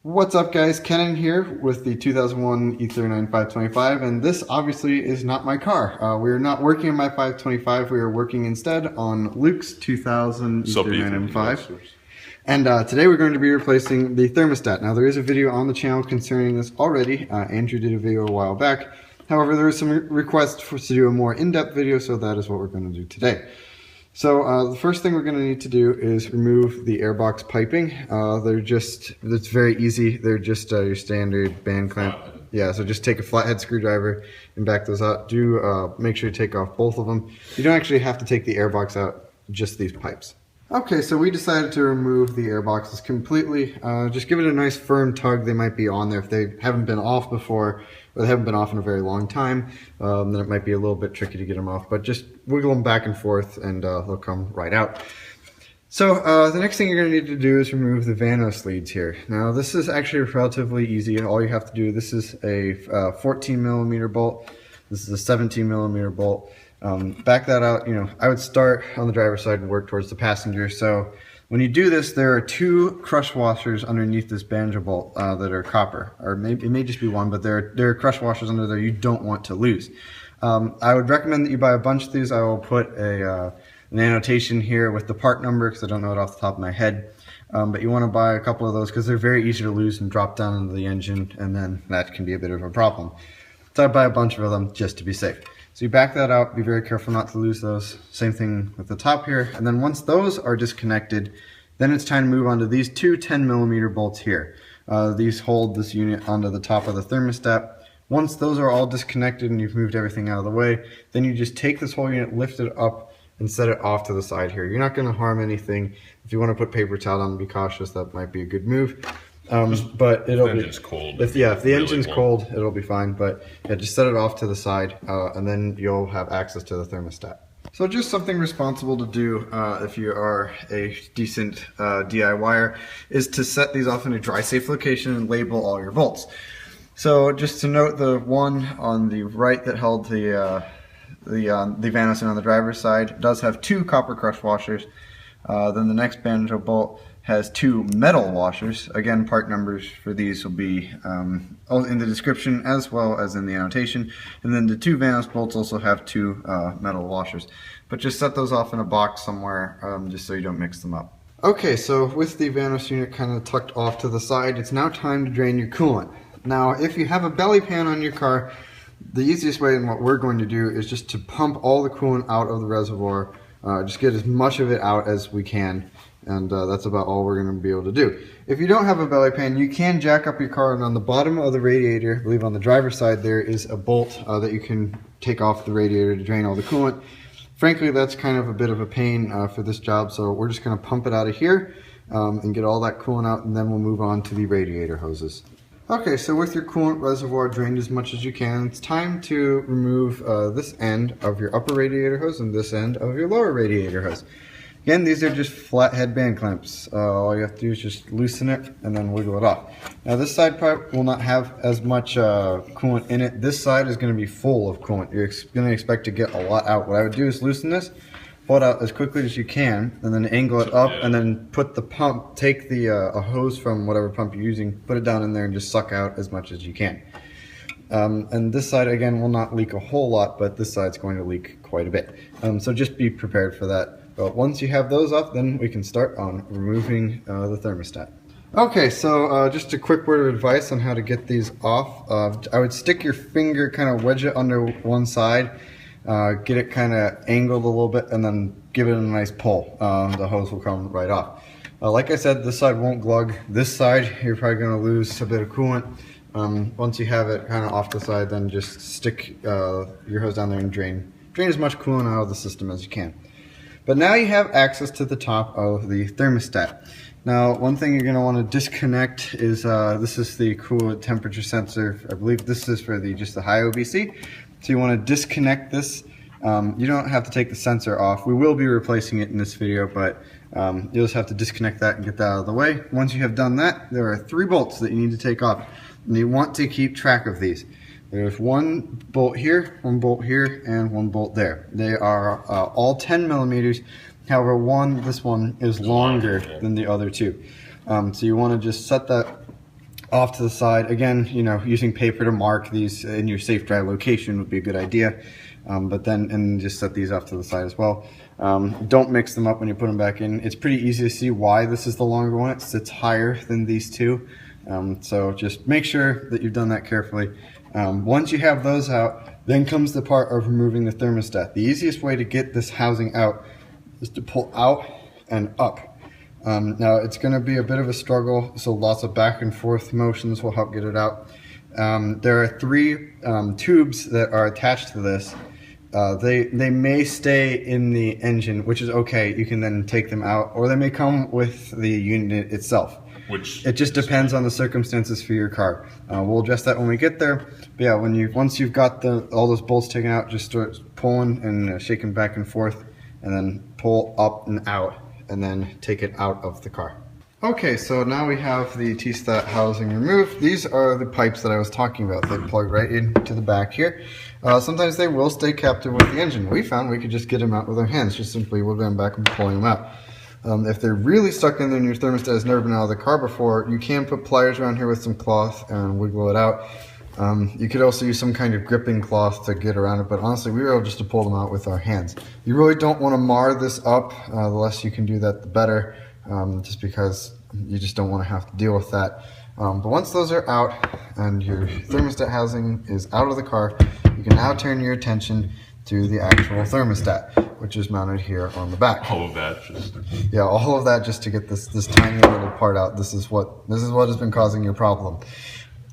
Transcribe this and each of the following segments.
What's up guys, Kenan here with the 2001 E39 525, and this obviously is not my car. We are not working on my 525, we are working instead on Luke's 2000 E39 M5. And today we're going to be replacing the thermostat. Now there is a video on the channel concerning this already. Andrew did a video a while back. However, there was some requests for us to do a more in-depth video, so that is what we're going to do today. So the first thing we're going to need to do is remove the airbox piping. It's very easy. They're just your standard band clamp. Yeah, so just take a flathead screwdriver and back those out. Make sure you take off both of them. You don't actually have to take the airbox out, just these pipes. Okay, so we decided to remove the airboxes completely. Just give it a nice firm tug. They might be on there if they haven't been off before, or they haven't been off in a very long time. Then it might be a little bit tricky to get them off, but just wiggle them back and forth and they'll come right out. So the next thing you're going to need to do is remove the Vanos leads here. Now this is actually relatively easy. All you have to do, this is a 14 millimeter bolt. This is a 17 millimeter bolt. Back that out, I would start on the driver's side and work towards the passenger. So when you do this, there are two crush washers underneath this banjo bolt that are copper, or maybe it may just be one, but there are crush washers under there you don't want to lose. I would recommend that you buy a bunch of these. I will put an annotation here with the part number because I don't know it off the top of my head. But you want to buy a couple of those because they're very easy to lose and drop down into the engine, and then that can be a bit of a problem. So I'd buy a bunch of them just to be safe. So you back that out, be very careful not to lose those. Same thing with the top here. And then once those are disconnected, then it's time to move on to these two 10 millimeter bolts here. These hold this unit onto the top of the thermostat. Once those are all disconnected and you've moved everything out of the way, then you just take this whole unit, lift it up, and set it off to the side here. You're not going to harm anything. If you want to put paper towel on, be cautious. That might be a good move. But it'll be cold. If the engine's cold, it'll be fine. But yeah, just set it off to the side, and then you'll have access to the thermostat. So just something responsible to do if you are a decent DIYer is to set these off in a dry safe location and label all your bolts. So just to note, the one on the right that held the Vanos in on the driver's side does have two copper crush washers. Then the next banjo bolt has two metal washers. Again, part numbers for these will be in the description as well as in the annotation. And then the two Vanos bolts also have two metal washers. But just set those off in a box somewhere just so you don't mix them up. Okay, so with the Vanos unit kind of tucked off to the side, it's now time to drain your coolant. Now, if you have a belly pan on your car, the easiest way and what we're going to do is just to pump all the coolant out of the reservoir. Just get as much of it out as we can. And that's about all we're going to be able to do. If you don't have a belly pan, you can jack up your car, and on the bottom of the radiator, I believe on the driver's side, there is a bolt that you can take off the radiator to drain all the coolant. Frankly, that's kind of a bit of a pain for this job, so we're just going to pump it out of here and get all that coolant out, and then we'll move on to the radiator hoses. Okay, so with your coolant reservoir drained as much as you can, it's time to remove this end of your upper radiator hose and this end of your lower radiator hose. Again, these are just flathead band clamps. All you have to do is just loosen it and then wiggle it off. Now this side part will not have as much coolant in it. This side is going to be full of coolant. You're going to expect to get a lot out. What I would do is loosen this, pull it out as quickly as you can, and then angle it up, and then put the pump, take the a hose from whatever pump you're using, put it down in there and just suck out as much as you can. And this side again will not leak a whole lot, but this side's going to leak quite a bit. So just be prepared for that. But once you have those off, then we can start on removing the thermostat. Okay, so just a quick word of advice on how to get these off. I would stick your finger, kind of wedge it under one side, get it kind of angled a little bit, and then give it a nice pull. The hose will come right off. Like I said, this side won't glug. This side, you're probably going to lose a bit of coolant. Once you have it kind of off the side, then just stick your hose down there and drain as much coolant out of the system as you can. But now you have access to the top of the thermostat. Now, one thing you're going to want to disconnect is this is the coolant temperature sensor. I believe this is for just the high OBC. So you want to disconnect this. You don't have to take the sensor off. We will be replacing it in this video, but you'll just have to disconnect that and get that out of the way. Once you have done that, there are 3 bolts that you need to take off. And you want to keep track of these. There's one bolt here, and one bolt there. They are all 10 millimeters. However, this one is longer than the other two. So you want to just set that off to the side. Again, you know, using paper to mark these in your safe dry location would be a good idea. But then, and just set these off to the side as well. Don't mix them up when you put them back in. It's pretty easy to see why this is the longer one. It sits higher than these two. So just make sure that you've done that carefully. Once you have those out, then comes the part of removing the thermostat. The easiest way to get this housing out is to pull out and up. Now it's going to be a bit of a struggle, so lots of back and forth motions will help get it out. There are 3 tubes that are attached to this. They may stay in the engine, which is okay. You can then take them out, or they may come with the unit itself. Which it just depends on the circumstances for your car. We'll address that when we get there. But yeah, once you've got all those bolts taken out, just start pulling and shaking back and forth, and then pull up and out, and then take it out of the car. Okay, so now we have the T-stat housing removed. These are the pipes that I was talking about. They plug right into the back here. Sometimes they will stay captive with the engine. We found we could just get them out with our hands, just simply wiggling them back and pulling them out. If they're really stuck in there and your thermostat has never been out of the car before, you can put pliers around here with some cloth and wiggle it out. You could also use some kind of gripping cloth to get around it, but honestly, we were able just to pull them out with our hands. You really don't want to mar this up. The less you can do that, the better, just because you just don't want to have to deal with that. But once those are out and your thermostat housing is out of the car, you can now turn your attention to the actual thermostat, which is mounted here on the back. All of that just... Yeah, all of that just to get this tiny little part out. This is what has been causing your problem.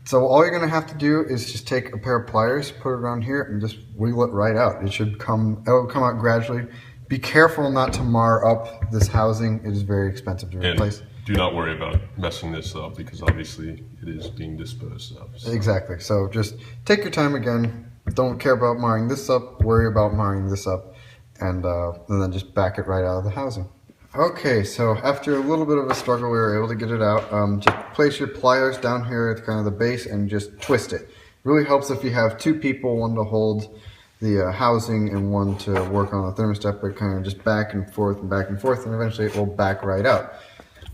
So all you're going to have to do is just take a pair of pliers, put it around here, and just wiggle it right out. It'll come out gradually. Be careful not to mar up this housing. It is very expensive to replace. Do not worry about messing this up, because obviously it is being disposed of. So. Exactly. So just take your time again. Don't care about marring this up. Worry about marring this up, and then just back it right out of the housing. Okay, so after a little bit of a struggle, we were able to get it out. Just place your pliers down here at kind of the base and just twist it. Really helps if you have 2 people, one to hold the housing and one to work on the thermostat, but kind of just back and forth, and eventually it will back right out.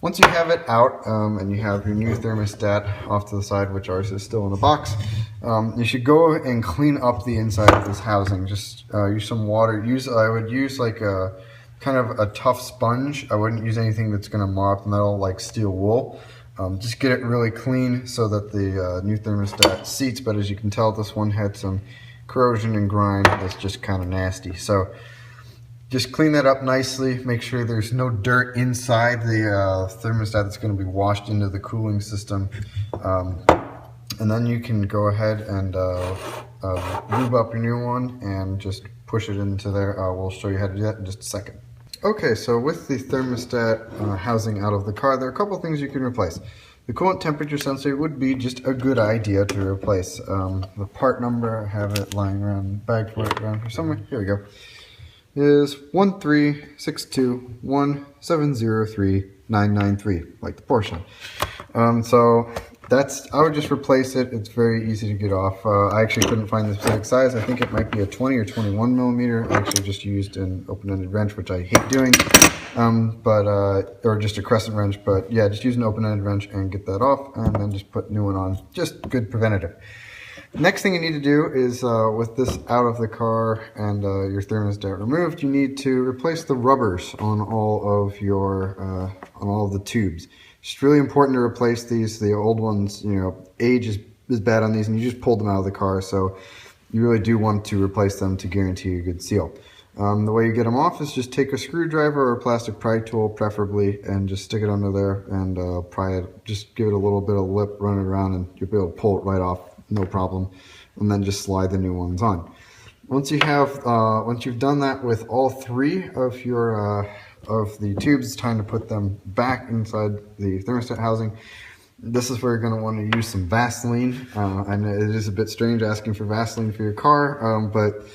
Once you have it out and you have your new thermostat off to the side, which ours is still in a box, you should go and clean up the inside of this housing. Just use some water. I would use like a kind of a tough sponge. I wouldn't use anything that's going to mar up metal like steel wool. Just get it really clean so that the new thermostat seats, but as you can tell, this one had some corrosion and grime that's just kind of nasty. So just clean that up nicely. Make sure there's no dirt inside the thermostat that's going to be washed into the cooling system. And then you can go ahead and lube up your new one and just push it into there. We'll show you how to do that in just a second. Okay, so with the thermostat housing out of the car, there are a couple things you can replace. The coolant temperature sensor would be just a good idea to replace. The part number, I have it lying around, bag for it around here somewhere. Here we go. Is 13621703993, like the Porsche. So I would just replace it. It's very easy to get off. I actually couldn't find the specific size. I think it might be a 20 or 21 millimeter. I actually just used an open-ended wrench, which I hate doing, or just a crescent wrench. But yeah, just use an open-ended wrench and get that off, and then just put a new one on. Just good preventative. Next thing you need to do is, with this out of the car and your thermostat removed, you need to replace the rubbers on all of the tubes. It's really important to replace these. The old ones, age is bad on these, and you just pulled them out of the car, so you really do want to replace them to guarantee a good seal. The way you get them off is just take a screwdriver or a plastic pry tool, preferably, and just stick it under there and pry it. Just give it a little bit of lip, run it around, and you'll be able to pull it right off. No problem, and then just slide the new ones on. Once you've done that with all 3 of your of the tubes, it's time to put them back inside the thermostat housing. This is where you're going to want to use some Vaseline. I know it is a bit strange asking for Vaseline for your car, but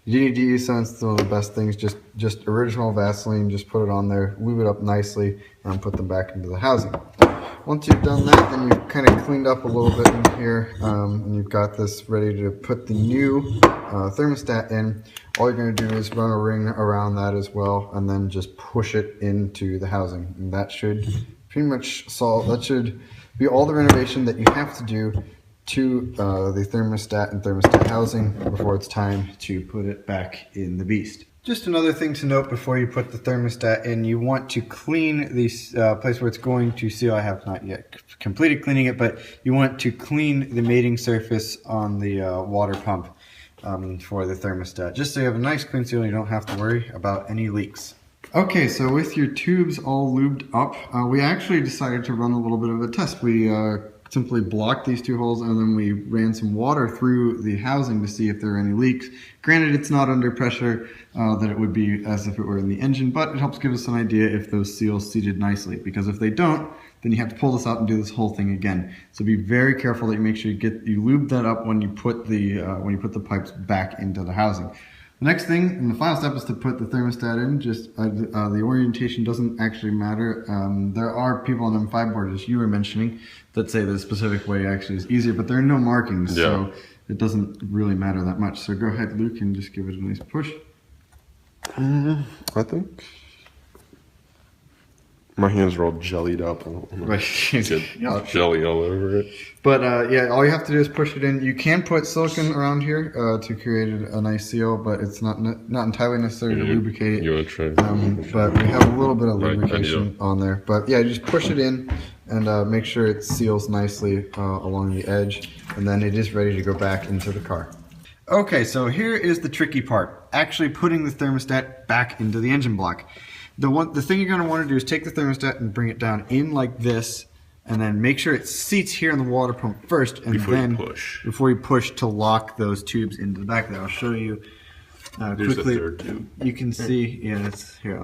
you need to use some. It's one of the best things. Just original Vaseline. Just put it on there, lube it up nicely, and put them back into the housing. Once you've done that, then you've kind of cleaned up a little bit in here, and you've got this ready to put the new thermostat in. All you're going to do is run a ring around that as well, and then just push it into the housing. And that should pretty much be all the renovation that you have to do to the thermostat and thermostat housing before it's time to put it back in the beast. Just another thing to note before you put the thermostat in, you want to clean the place where it's going to seal. I have not yet completed cleaning it, but you want to clean the mating surface on the water pump for the thermostat, just so you have a nice clean seal and you don't have to worry about any leaks. Okay, so with your tubes all lubed up, we actually decided to run a little bit of a test. We simply blocked these two holes and then we ran some water through the housing to see if there are any leaks. Granted, it's not under pressure that it would be as if it were in the engine, but it helps give us an idea if those seals seated nicely, because if they don't, then you have to pull this out and do this whole thing again. So be very careful that you make sure you lube that up when you put the pipes back into the housing. The next thing, and the final step, is to put the thermostat in. Just the orientation doesn't actually matter. There are people on M5 boards, as you were mentioning, that say the specific way actually is easier, but there are no markings, so it doesn't really matter that much. So go ahead, Luke, and just give it a nice push. I think my hands are all jellied up. Right. Jelly all over it. But yeah, all you have to do is push it in. You can put silicone around here to create a nice seal, but it's not entirely necessary to lubricate it. You want to try? But we have a little bit of lubrication on there. But yeah, just push it in and make sure it seals nicely along the edge, and then it is ready to go back into the car. Okay, so here is the tricky part, actually putting the thermostat back into the engine block. The thing you're going to want to do is take the thermostat and bring it down in like this, and then make sure it seats here in the water pump first, and before you push to lock those tubes into the back there. I'll show you There's quickly. the third tube. You can see, yeah, it's here.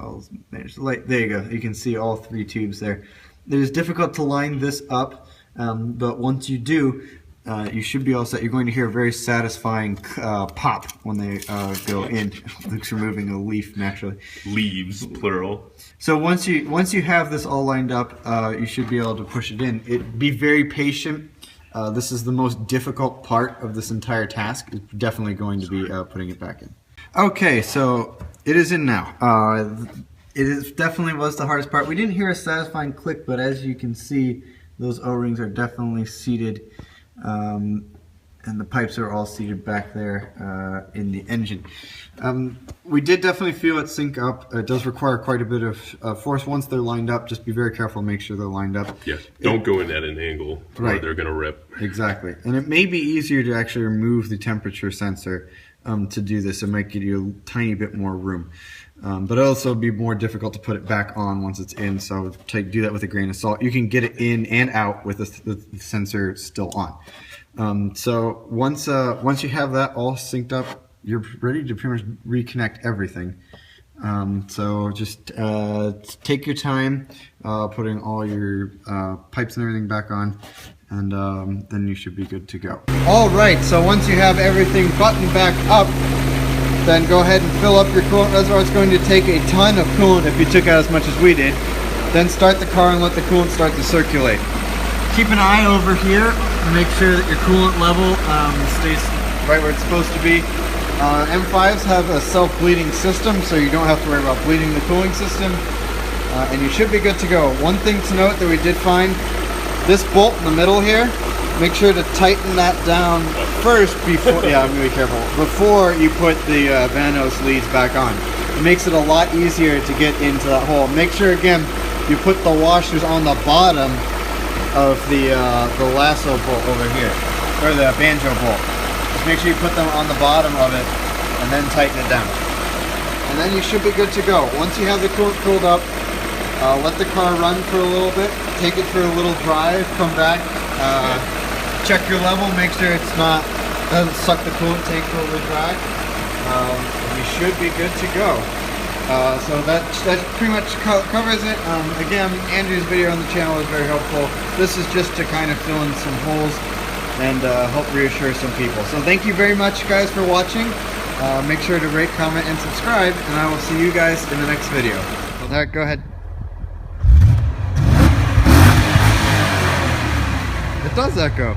There you go. You can see all three tubes there. It is difficult to line this up, but once you do, you should be all set. You're going to hear a very satisfying pop when they go in. Luke's removing a leaf naturally. Leaves, plural. So once you have this all lined up, you should be able to push it in. Be very patient. This is the most difficult part of this entire task. It's definitely going to be putting it back in. Okay, so it is in now. It definitely was the hardest part. We didn't hear a satisfying click, but as you can see, those O-rings are definitely seated. And the pipes are all seated back there in the engine. We did definitely feel it sync up. It does require quite a bit of force once they're lined up. Just be very careful and make sure they're lined up. Yeah, don't go in at an angle or they're going to rip. Exactly. And it may be easier to actually remove the temperature sensor to do this. It might give you a tiny bit more room. But it'll also be more difficult to put it back on once it's in, so do that with a grain of salt. You can get it in and out with the sensor still on. So once you have that all synced up, you're ready to pretty much reconnect everything. So just take your time putting all your pipes and everything back on, and then you should be good to go. All right, so once you have everything buttoned back up, then go ahead and fill up your coolant reservoir. It's going to take a ton of coolant if you took out as much as we did. Then start the car and let the coolant start to circulate. Keep an eye over here and make sure that your coolant level stays right where it's supposed to be. M5s have a self-bleeding system, so you don't have to worry about bleeding the cooling system. And you should be good to go. One thing to note that we did find, this bolt in the middle here, make sure to tighten that down first before, yeah, I'm going to be careful, before you put the Vanos leads back on. It makes it a lot easier to get into that hole. Make sure, again, you put the washers on the bottom of the lasso bolt over here, or the banjo bolt. Just make sure you put them on the bottom of it and then tighten it down. And then you should be good to go. Once you have the coolant cooled up, let the car run for a little bit, take it for a little drive, come back, check your level, make sure doesn't suck the coolant tank over dry. We should be good to go. So that pretty much covers it. Again, Andrew's video on the channel is very helpful. This is just to kind of fill in some holes and help reassure some people. So thank you very much, guys, for watching. Make sure to rate, comment, and subscribe, and I will see you guys in the next video. Well, Derek, go ahead. It does echo.